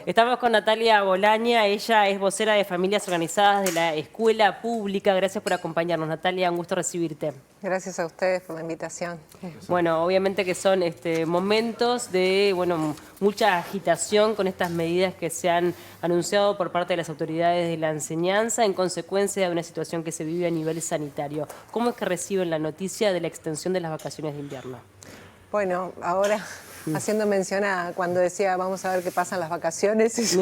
Estamos con Natalia Bolaña, ella es vocera de Familias Organizadas de la Escuela Pública. Gracias por acompañarnos, Natalia, un gusto recibirte. Gracias a ustedes por la invitación. Bueno, obviamente que son momentos de mucha agitación con estas medidas que se han anunciado por parte de las autoridades de la enseñanza en consecuencia de una situación que se vive a nivel sanitario. ¿Cómo es que reciben la noticia de la extensión de las vacaciones de invierno? Bueno, ahora haciendo mención a cuando decía vamos a ver qué pasa en las vacaciones,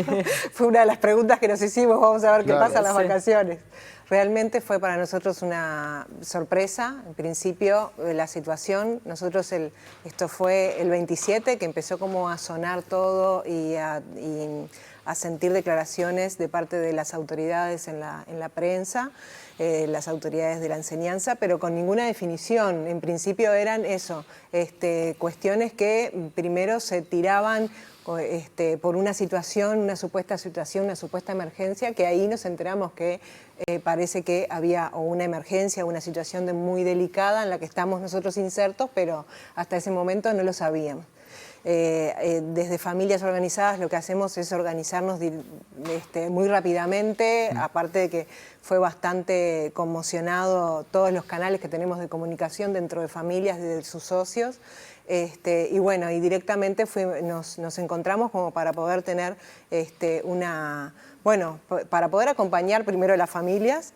fue una de las preguntas que nos hicimos, vamos a ver qué pasa en las vacaciones. Realmente fue para nosotros una sorpresa, en principio la situación, nosotros esto fue el 27 que empezó como a sonar todo y a sentir declaraciones de parte de las autoridades en la prensa, las autoridades de la enseñanza, pero con ninguna definición. En principio eran eso, cuestiones que primero se tiraban por una situación, una supuesta emergencia, que ahí nos enteramos que parece que había o una emergencia o una situación muy delicada en la que estamos nosotros insertos, pero hasta ese momento no lo sabíamos. Desde Familias Organizadas lo que hacemos es organizarnos muy rápidamente, aparte de que fue bastante conmocionado todos los canales que tenemos de comunicación dentro de familias, de sus socios, y bueno, y directamente nos encontramos como para poder tener para poder acompañar primero a las familias,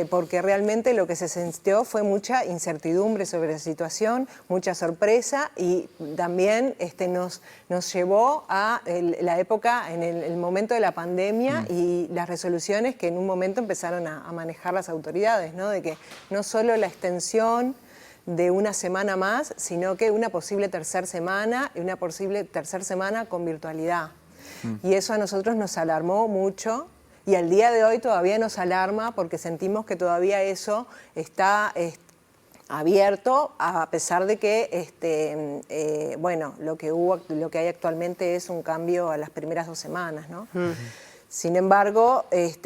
porque realmente lo que se sintió fue mucha incertidumbre sobre la situación, mucha sorpresa y también nos llevó a la época, en el momento de la pandemia y las resoluciones que en un momento empezaron a manejar las autoridades, ¿no? De que no solo la extensión de una semana más, sino que una posible tercera semana y una posible tercera semana con virtualidad. Y eso a nosotros nos alarmó mucho y al día de hoy todavía nos alarma porque sentimos que todavía eso está abierto, a pesar de que lo que hay actualmente es un cambio a las primeras 2 semanas, ¿no? Sin embargo,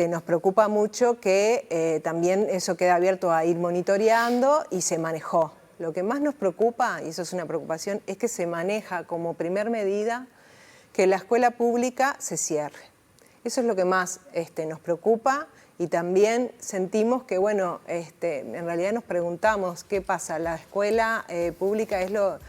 nos preocupa mucho que también eso queda abierto a ir monitoreando y se manejó. Lo que más nos preocupa, y eso es una preocupación, es que se maneja como primer medida que la escuela pública se cierre. Eso es lo que más nos preocupa y también sentimos que, en realidad nos preguntamos qué pasa. La escuela pública es lo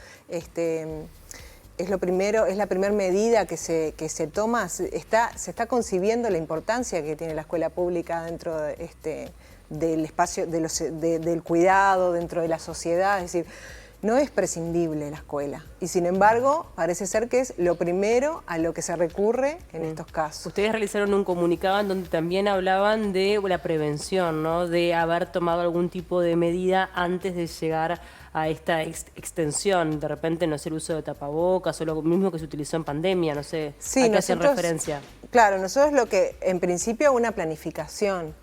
primero, es la primera medida que se toma, se está concibiendo la importancia que tiene la escuela pública dentro del espacio, del cuidado, dentro de la sociedad, es decir, no es prescindible la escuela y sin embargo parece ser que es lo primero a lo que se recurre en estos casos. Ustedes realizaron un comunicado en donde también hablaban de la prevención, ¿no? De haber tomado algún tipo de medida antes de llegar a esta extensión, de repente no sé, el uso de tapabocas o lo mismo que se utilizó en pandemia, no sé, sí, ¿a qué hacen referencia? Claro, nosotros lo que en principio una planificación.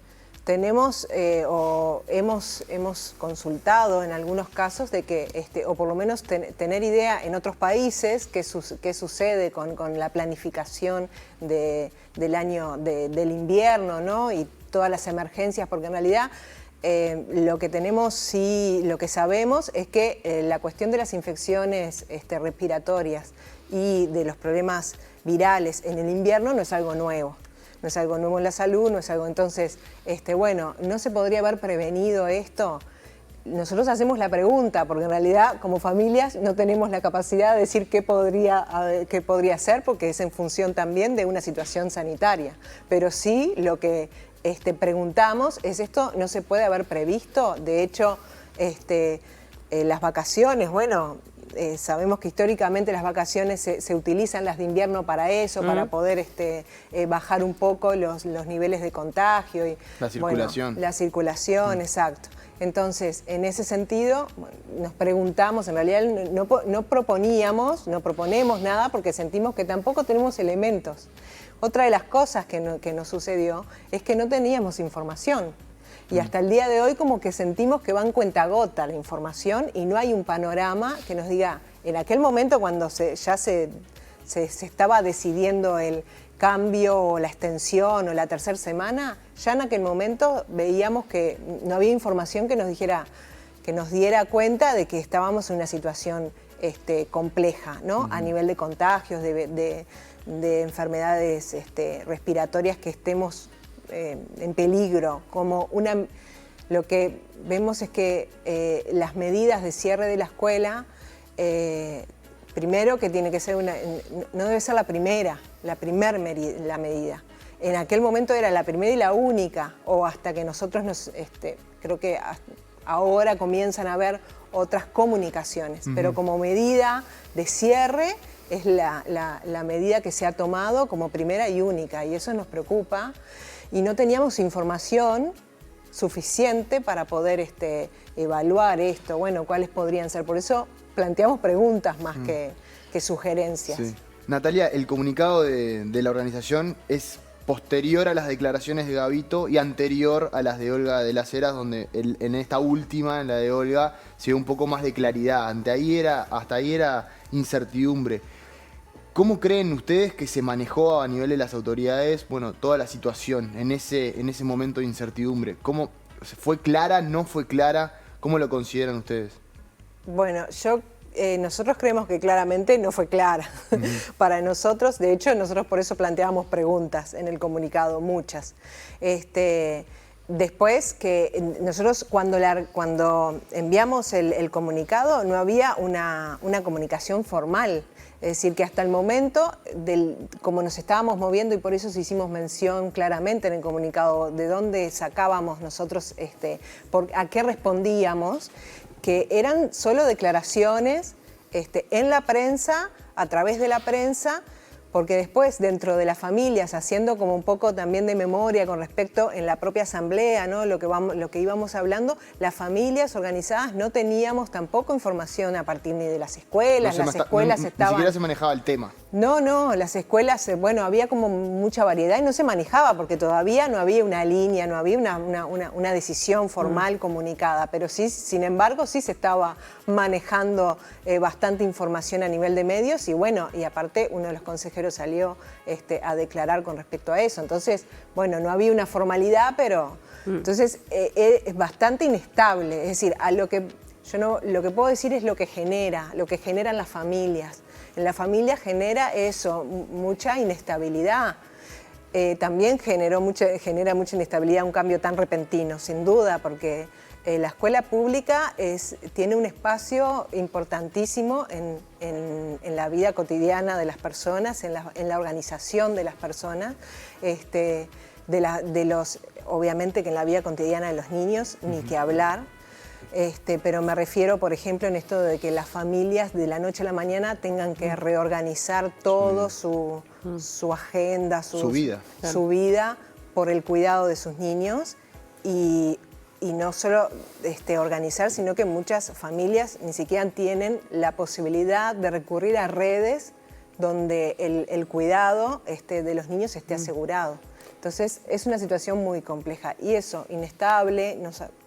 Tenemos hemos consultado en algunos casos de que, o por lo menos tener idea en otros países qué sucede con la planificación del año, del invierno, ¿no? Y todas las emergencias, porque en realidad lo que sabemos es que la cuestión de las infecciones respiratorias y de los problemas virales en el invierno no es algo nuevo. No es algo nuevo en la salud, no es algo... Entonces, ¿no se podría haber prevenido esto? Nosotros hacemos la pregunta, porque en realidad, como familias, no tenemos la capacidad de decir qué podría ser, porque es en función también de una situación sanitaria. Pero sí, lo que preguntamos es esto, ¿no se puede haber previsto? De hecho, las vacaciones, sabemos que históricamente las vacaciones se utilizan, las de invierno, para eso, para poder bajar un poco los niveles de contagio. Y, la circulación. La circulación, exacto. Entonces, en ese sentido, nos preguntamos, en realidad no proponemos nada porque sentimos que tampoco tenemos elementos. Otra de las cosas que nos sucedió es que no teníamos información. Y hasta el día de hoy como que sentimos que va en cuentagota la información y no hay un panorama que nos diga, en aquel momento cuando ya se estaba decidiendo el cambio o la extensión o la tercera semana, ya en aquel momento veíamos que no había información que nos diera cuenta de que estábamos en una situación compleja, ¿no? A nivel de contagios, de enfermedades respiratorias que estemos en peligro. Lo que vemos es que las medidas de cierre de la escuela, primero que tiene que ser no debe ser la medida. En aquel momento era la primera y la única, o hasta que nosotros creo que ahora comienzan a haber otras comunicaciones, pero como medida de cierre es la medida que se ha tomado como primera y única, y eso nos preocupa, y no teníamos información suficiente para poder evaluar esto, bueno, cuáles podrían ser. Por eso planteamos preguntas más que sugerencias. Sí. Natalia, el comunicado de la organización es posterior a las declaraciones de Gabito y anterior a las de Olga de las Heras, donde en esta última, en la de Olga, se ve un poco más de claridad. Hasta ahí era incertidumbre. ¿Cómo creen ustedes que se manejó a nivel de las autoridades, bueno, toda la situación en ese momento de incertidumbre? ¿Cómo fue clara, no fue clara? ¿Cómo lo consideran ustedes? Bueno, nosotros creemos que claramente no fue clara para nosotros. De hecho, nosotros por eso planteábamos preguntas en el comunicado, muchas. Después que nosotros cuando enviamos el comunicado no había una comunicación formal. Es decir, que hasta el momento, como nos estábamos moviendo, y por eso hicimos mención claramente en el comunicado de dónde sacábamos nosotros, a qué respondíamos, que eran solo declaraciones en la prensa, a través de la prensa, porque después dentro de las familias, haciendo como un poco también de memoria con respecto en la propia asamblea, ¿no? lo que íbamos hablando, las familias organizadas no teníamos tampoco información a partir ni de las escuelas, las escuelas estaban... Ni siquiera se manejaba el tema. No, las escuelas, bueno, había como mucha variedad y no se manejaba porque todavía no había una línea, no había una decisión formal comunicada, pero sí, sin embargo, sí se estaba manejando bastante información a nivel de medios y bueno, y aparte uno de los consejeros salió a declarar con respecto a eso. Entonces, bueno, no había una formalidad, pero entonces es bastante inestable, es decir, lo que puedo decir es lo que generan las familias. En la familia genera eso, mucha inestabilidad. También genera mucha inestabilidad un cambio tan repentino, sin duda, porque la escuela pública tiene un espacio importantísimo en la vida cotidiana de las personas, en la organización de las personas, obviamente que en la vida cotidiana de los niños, ni que hablar. Pero me refiero, por ejemplo, en esto de que las familias de la noche a la mañana tengan que reorganizar todo su agenda, su vida por el cuidado de sus niños y no solo organizar, sino que muchas familias ni siquiera tienen la posibilidad de recurrir a redes donde el cuidado de los niños esté asegurado. Entonces es una situación muy compleja y eso, inestable,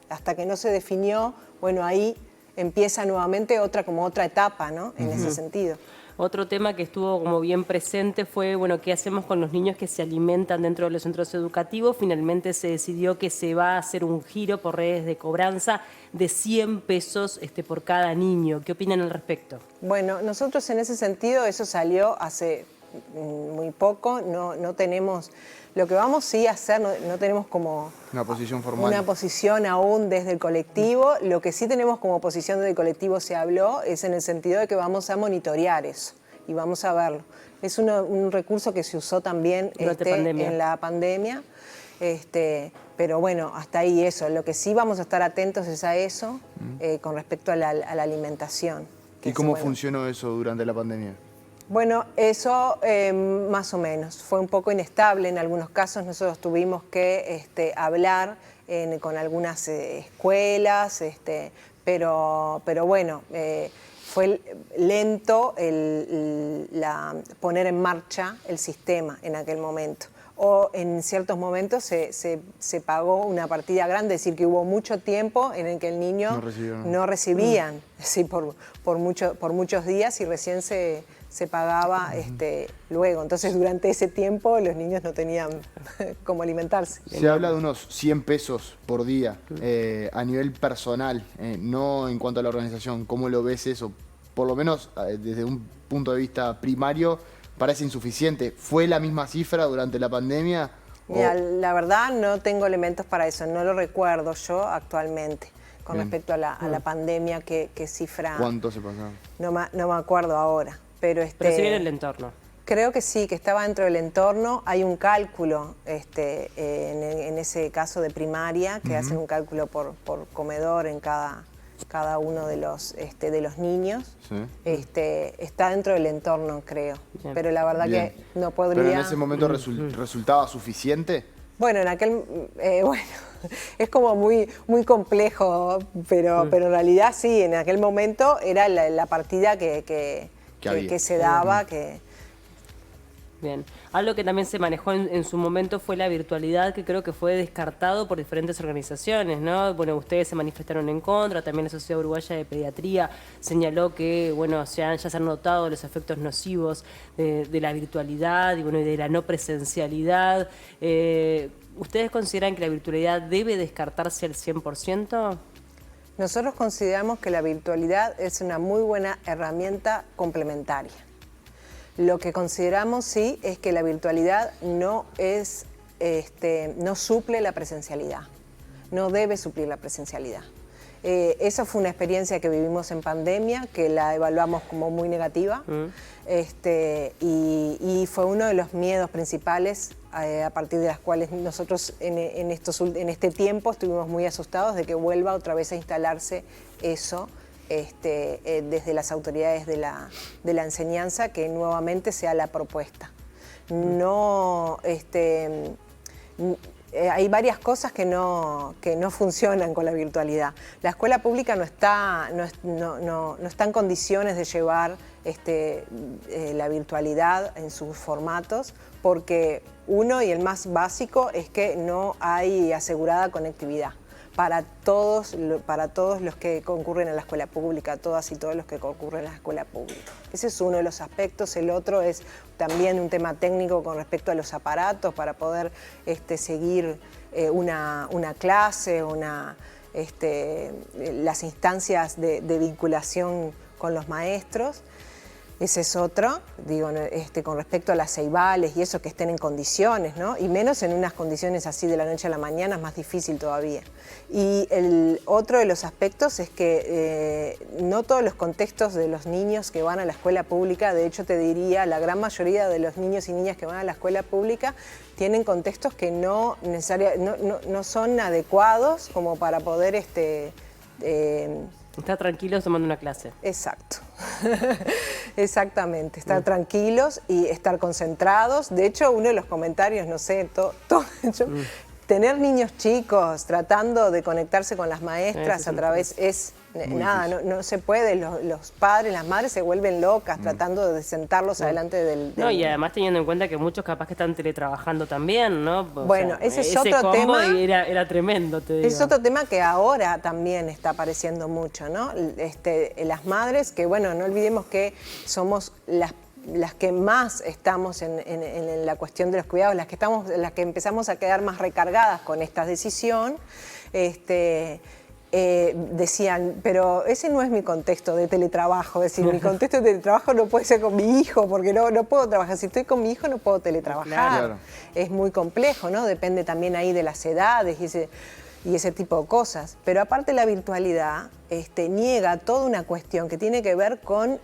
hasta que no se definió, bueno, ahí empieza nuevamente otra etapa, ¿no? En ese sentido. Otro tema que estuvo como bien presente fue, bueno, ¿qué hacemos con los niños que se alimentan dentro de los centros educativos? Finalmente se decidió que se va a hacer un giro por redes de cobranza de 100 pesos por cada niño. ¿Qué opinan al respecto? Bueno, nosotros en ese sentido, eso salió hace muy poco, no tenemos... Lo que vamos sí a hacer, no tenemos como... Una posición formal. Una posición aún desde el colectivo. Lo que sí tenemos como posición desde el colectivo se habló es en el sentido de que vamos a monitorear eso y vamos a verlo. Es un recurso que se usó también en la pandemia, pero bueno, hasta ahí eso. Lo que sí vamos a estar atentos es a eso con respecto a la alimentación. ¿Y cómo funcionó eso durante la pandemia? Bueno, eso más o menos. Fue un poco inestable en algunos casos. Nosotros tuvimos que hablar con algunas escuelas, pero bueno, fue lento poner en marcha el sistema en aquel momento. O en ciertos momentos se pagó una partida grande, es decir, que hubo mucho tiempo en el que el niño no recibían sí, por muchos días y recién se pagaba luego. Entonces, durante ese tiempo los niños no tenían cómo alimentarse. Se habla de unos 100 pesos por día a nivel personal, no en cuanto a la organización. ¿Cómo lo ves eso? Por lo menos desde un punto de vista primario, parece insuficiente. ¿Fue la misma cifra durante la pandemia? Mira, la verdad no tengo elementos para eso, no lo recuerdo yo actualmente con respecto a la pandemia, qué cifra. ¿Cuánto se pasaba? No me acuerdo ahora, pero Pero sí en el entorno. creo que sí, que estaba dentro del entorno. Hay un cálculo en ese caso de primaria, que hacen un cálculo por comedor en cada uno de los niños. Sí. Está dentro del entorno, creo. Bien. Pero la verdad Bien. que no podría... ¿Pero en ese momento resultaba suficiente? Bueno, bueno, es como muy complejo, pero en realidad sí, en aquel momento era la partida que se daba, Bien. Algo que también se manejó en su momento fue la virtualidad, que creo que fue descartado por diferentes organizaciones, ¿no? Bueno, ustedes se manifestaron en contra, también la Sociedad Uruguaya de Pediatría señaló que, bueno, ya se han notado los efectos nocivos de la virtualidad y, bueno, y de la no presencialidad. ¿Ustedes consideran que la virtualidad debe descartarse al 100%? Nosotros consideramos que la virtualidad es una muy buena herramienta complementaria. Lo que consideramos sí es que la virtualidad no suple la presencialidad, no debe suplir la presencialidad. Esa fue una experiencia que vivimos en pandemia, que la evaluamos como muy negativa, y fue uno de los miedos principales a partir de las cuales nosotros en este tiempo estuvimos muy asustados de que vuelva otra vez a instalarse eso desde las autoridades de la enseñanza, que nuevamente sea la propuesta. No, hay varias cosas que no funcionan con la virtualidad. La escuela pública no está en condiciones de llevar la virtualidad en sus formatos, porque uno y el más básico es que no hay asegurada conectividad para todos los que concurren a la escuela pública, todas y todos los que concurren a la escuela pública. Ese es uno de los aspectos. El otro es también un tema técnico con respecto a los aparatos para poder seguir una clase, las instancias de vinculación con los maestros. Ese es otro, digo, con respecto a las ceibales y eso, que estén en condiciones, ¿no? Y menos en unas condiciones así de la noche a la mañana, es más difícil todavía. Y el otro de los aspectos es que no todos los contextos de los niños que van a la escuela pública, de hecho te diría, la gran mayoría de los niños y niñas que van a la escuela pública tienen contextos que no son adecuados como para poder Estar tranquilos tomando una clase. Exacto, exactamente, estar tranquilos y estar concentrados. De hecho, uno de los comentarios, no sé, tener niños chicos tratando de conectarse con las maestras a través no se puede. Los padres, las madres se vuelven locas tratando de sentarlos adelante del... No, y además teniendo en cuenta que muchos capaz que están teletrabajando también, ¿no? Bueno, ese es otro tema. Era tremendo, te digo. Es otro tema que ahora también está apareciendo mucho, ¿no? Las madres, que bueno, no olvidemos que somos las que más estamos en la cuestión de los cuidados, las que empezamos a quedar más recargadas con esta decisión, decían, pero ese no es mi contexto de teletrabajo, es decir, mi contexto de teletrabajo no puede ser con mi hijo, porque no puedo trabajar, si estoy con mi hijo no puedo teletrabajar. Claro. Es muy complejo, ¿no? Depende también ahí de las edades y ese tipo de cosas. Pero aparte la virtualidad niega toda una cuestión que tiene que ver con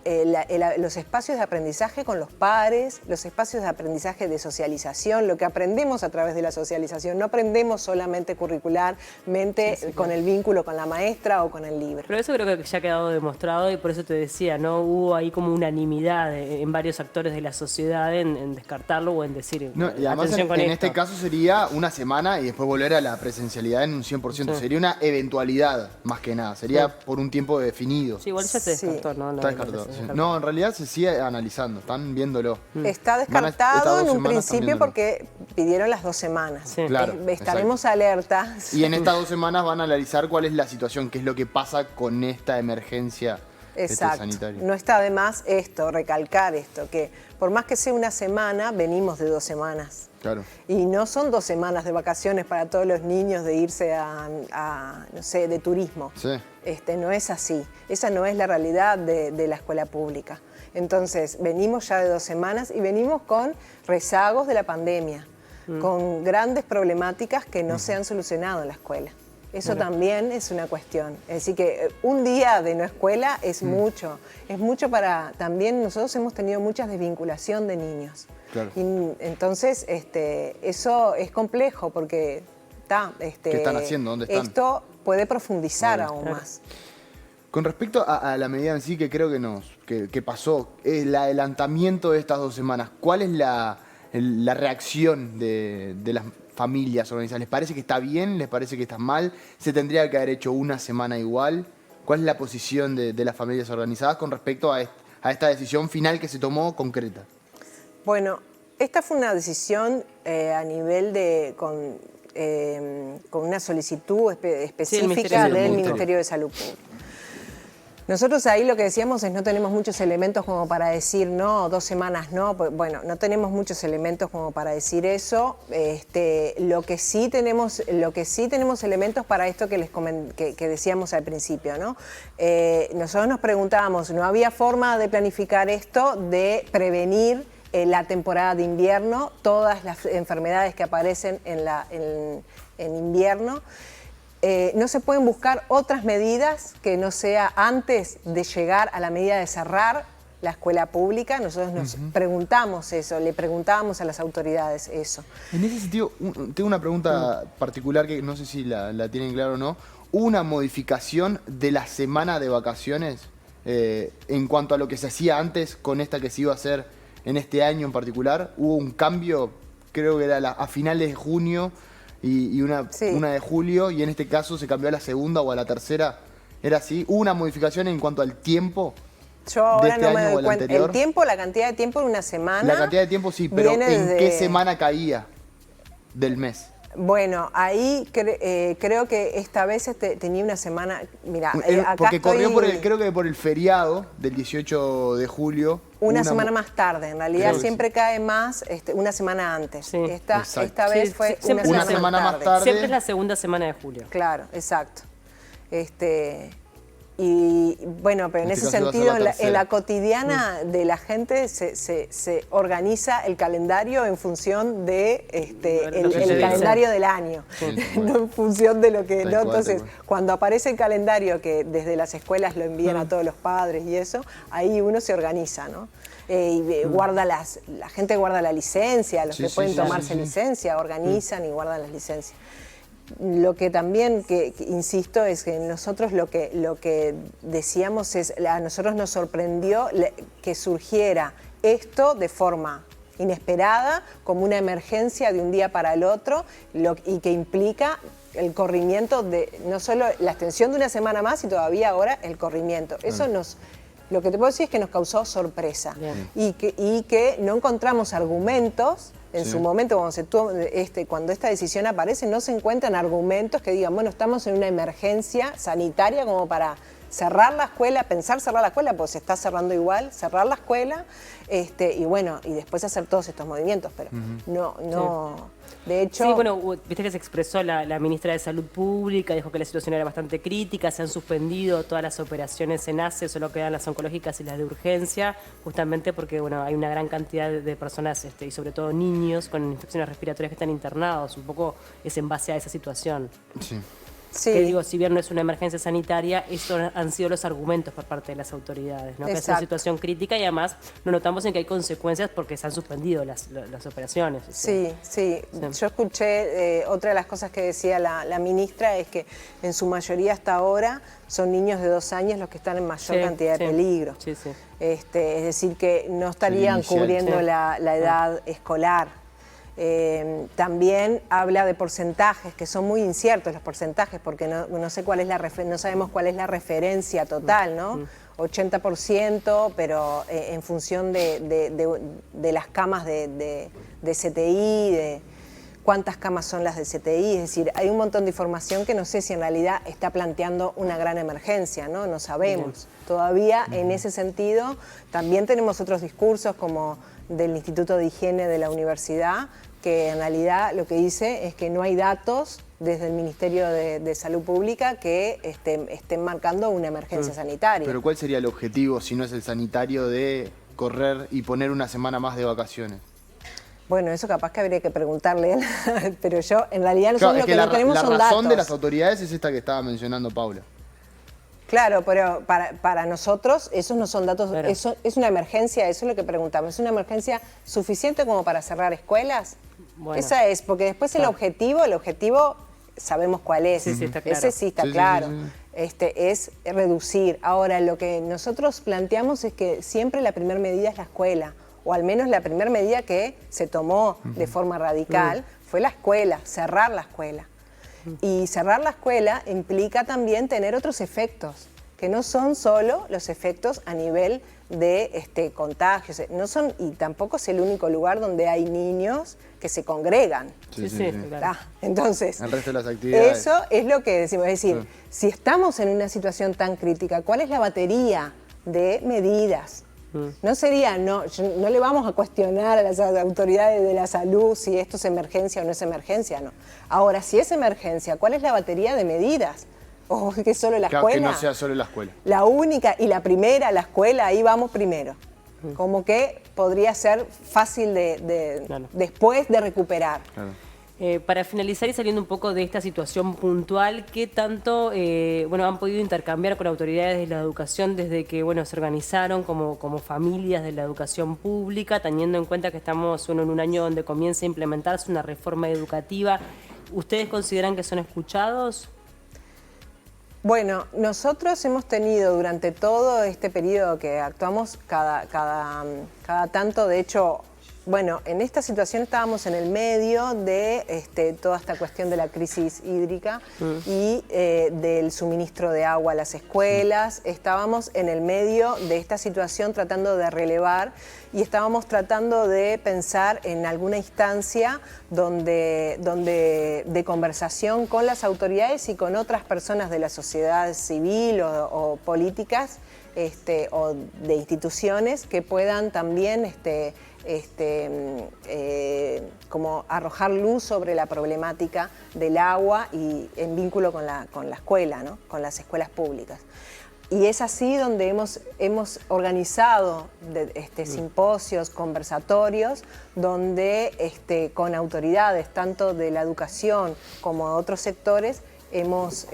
los espacios de aprendizaje con los pares, los espacios de aprendizaje de socialización, lo que aprendemos a través de la socialización. No aprendemos solamente curricularmente con el vínculo con la maestra o con el libro. Pero eso creo que ya ha quedado demostrado y por eso te decía, ¿no? Hubo ahí como unanimidad en varios actores de la sociedad en descartarlo o en decir, no, y además atención con en esto. este caso sería una semana y después volver a la presencialidad en un 100%. Sí. Sería una eventualidad, más que nada. Sería por un tiempo definido. Sí, igual ya se descartó, ¿no? Está descartado. Sí. No, en realidad se sigue analizando, están viéndolo. Está descartado en un principio porque pidieron las 2 semanas. Sí. Claro, estaremos alertas. Y en estas 2 semanas van a analizar cuál es la situación, qué es lo que pasa con esta emergencia sanitaria. No está de más recalcar esto, que por más que sea una semana, venimos de 2 semanas. Claro. Y no son 2 semanas de vacaciones para todos los niños de irse no sé, de turismo. Sí. No es así. Esa no es la realidad de la escuela pública. Entonces, venimos ya de 2 semanas y venimos con rezagos de la pandemia, con grandes problemáticas que no se han solucionado en la escuela. Eso también es una cuestión. Es decir, que un día de no escuela es mucho. Es mucho para... También nosotros hemos tenido mucha desvinculación de niños. Claro. Y entonces, eso es complejo porque... ¿Qué están haciendo? ¿Dónde están? Esto puede profundizar aún más. Con respecto a la medida en sí que creo que pasó, el adelantamiento de estas 2 semanas, ¿cuál es la reacción de las familias organizadas? ¿Les parece que está bien? ¿Les parece que está mal? ¿Se tendría que haber hecho una semana igual? ¿Cuál es la posición de las familias organizadas con respecto a esta decisión final que se tomó concreta? Bueno, esta fue una decisión a nivel de... con una solicitud específica del Ministerio de Salud Pública. Nosotros ahí lo que decíamos es no tenemos muchos elementos como para decir no, 2 semanas no. Bueno, no tenemos muchos elementos como para decir eso. Lo que sí tenemos elementos para esto que decíamos al principio, ¿no? Nosotros nos preguntábamos, ¿no había forma de planificar esto, de prevenir la temporada de invierno, todas las enfermedades que aparecen en invierno? No se pueden buscar otras medidas que no sea antes de llegar a la medida de cerrar la escuela pública. Nosotros nos preguntamos eso, le preguntábamos a las autoridades eso. En ese sentido, tengo una pregunta particular que no sé si la tienen claro o no. ¿Hubo una modificación de la semana de vacaciones en cuanto a lo que se hacía antes con esta que se iba a hacer en este año en particular? ¿Hubo un cambio? Creo que era a finales de junio y una de julio, y en este caso se cambió a la segunda o a la tercera. ¿Era así? ¿Hubo una modificación en cuanto al tiempo? Yo ahora este no me año o doy el cuenta. anterior? El tiempo, la cantidad de tiempo en una semana. La cantidad de tiempo sí, pero ¿en qué semana caía del mes? Bueno, ahí creo que esta vez tenía una semana... Mira, acá porque corrió creo que por el feriado del 18 de julio. Una semana más tarde, en realidad siempre cae más una semana antes. Sí. Esta vez fue una semana más tarde. Siempre es la segunda semana de julio. Claro, exacto. Y bueno, pero en ese sentido, en la cotidiana de la gente se organiza el calendario en función de el calendario del año, no en función de lo que... ¿no? Entonces, cuando aparece el calendario que desde las escuelas lo envían a todos los padres y eso, ahí uno se organiza, ¿no? Guarda la gente guarda la licencia, los que pueden tomarse licencia, organizan y guardan las licencias. Lo que también, insisto, es que nosotros lo que decíamos es, a nosotros nos sorprendió que surgiera esto de forma inesperada, como una emergencia de un día para el otro, y que implica el corrimiento de, no solo la extensión de una semana más, y todavía ahora el corrimiento. Eso lo que te puedo decir es que nos causó sorpresa y que no encontramos argumentos. En su momento, cuando esta decisión aparece, no se encuentran argumentos que digan, bueno, estamos en una emergencia sanitaria como para cerrar la escuela, pensar cerrar la escuela, pues se está cerrando igual, cerrar la escuela, y bueno, y después hacer todos estos movimientos, pero no. De hecho... Sí, bueno, viste que se expresó la ministra de Salud Pública, dijo que la situación era bastante crítica, se han suspendido todas las operaciones en ACE, solo quedan las oncológicas y las de urgencia, justamente porque bueno, hay una gran cantidad de personas, y sobre todo niños con infecciones respiratorias que están internados, un poco es en base a esa situación. Sí. Sí. Que digo, si bien no es una emergencia sanitaria, estos han sido los argumentos por parte de las autoridades, ¿no? Que es una situación crítica y además lo notamos en que hay consecuencias porque se han suspendido las operaciones. Sí. Yo escuché, otra de las cosas que decía la ministra es que en su mayoría hasta ahora son niños de 2 años los que están en mayor cantidad de peligro. Es decir, que no estarían cubriendo la edad escolar. También habla de porcentajes que son muy inciertos los porcentajes porque no sé cuál es no sabemos cuál es la referencia total, ¿no? 80%, pero en función de las camas de CTI, de cuántas camas son las de CTI, es decir, hay un montón de información que no sé si en realidad está planteando una gran emergencia, ¿no? No sabemos. Todavía en ese sentido también tenemos otros discursos como del Instituto de Higiene de la Universidad, que en realidad lo que dice es que no hay datos desde el Ministerio de Salud Pública que estén marcando una emergencia sanitaria. Pero ¿cuál sería el objetivo, si no es el sanitario, de correr y poner una semana más de vacaciones? Bueno, eso capaz que habría que preguntarle, pero yo en realidad nosotros Claro, es lo que que no tenemos la son razón datos. de las autoridades es esta que estaba mencionando Paula. Claro, pero para nosotros esos no son datos, Claro. eso es una emergencia, eso es lo que preguntamos. ¿Es una emergencia suficiente como para cerrar escuelas? Bueno. Esa es, porque después el objetivo sabemos cuál es. Sí, sí, está claro. Ese sí está Sí, sí, claro. sí, Es reducir. Ahora, lo que nosotros planteamos es que siempre la primera medida es la escuela, o al menos la primera medida que se tomó de forma radical fue la escuela, cerrar la escuela. Y cerrar la escuela implica también tener otros efectos, que no son solo los efectos a nivel de contagios, no son, y tampoco es el único lugar donde hay niños que se congregan. Sí, sí, claro. Entonces, El resto de las actividades. eso es lo que decimos, es decir, si estamos en una situación tan crítica, ¿cuál es la batería de medidas? No sería, no le vamos a cuestionar a las autoridades de la salud si esto es emergencia o no es emergencia, no. Ahora, si es emergencia, ¿cuál es la batería de medidas? ¿O que solo la Claro, escuela? que no sea solo la escuela. La única y la primera, la escuela, ahí vamos primero. Como que podría ser fácil Claro. después de recuperar. Claro. Para finalizar y saliendo un poco de esta situación puntual, ¿qué tanto han podido intercambiar con autoridades de la educación desde que se organizaron como familias de la educación pública, teniendo en cuenta que estamos en un año donde comienza a implementarse una reforma educativa? ¿Ustedes consideran que son escuchados? Bueno, nosotros hemos tenido durante todo este periodo que actuamos cada tanto, de hecho, bueno, en esta situación estábamos en el medio de toda esta cuestión de la crisis hídrica y del suministro de agua a las escuelas. Estábamos en el medio de esta situación tratando de relevar y estábamos tratando de pensar en alguna instancia de conversación con las autoridades y con otras personas de la sociedad civil o políticas o de instituciones que puedan también como arrojar luz sobre la problemática del agua y en vínculo con la escuela, ¿no? Con las escuelas públicas. Y es así donde hemos organizado simposios, conversatorios, donde con autoridades tanto de la educación como de otros sectores hemos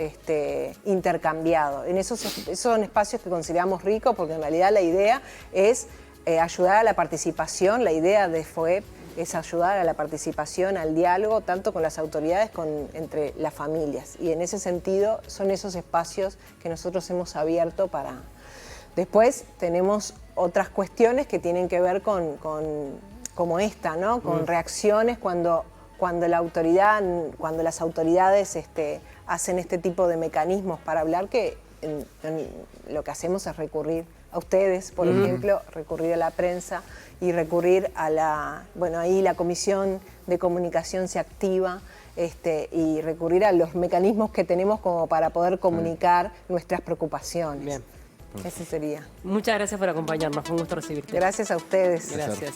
intercambiado. Esos son espacios que consideramos ricos porque en realidad la idea es ayudar a la participación, la idea de FOEP es ayudar a la participación, al diálogo, tanto con las autoridades entre las familias. Y en ese sentido son esos espacios que nosotros hemos abierto para... Después tenemos otras cuestiones que tienen que ver como esta, ¿no? Con reacciones cuando las autoridades hacen este tipo de mecanismos para hablar, que lo que hacemos es recurrir a ustedes, por ejemplo, recurrir a la prensa y recurrir a ahí la Comisión de Comunicación se activa y recurrir a los mecanismos que tenemos como para poder comunicar nuestras preocupaciones. Bien. Ese sería. Muchas gracias por acompañarnos, fue un gusto recibirte. Gracias a ustedes. Gracias.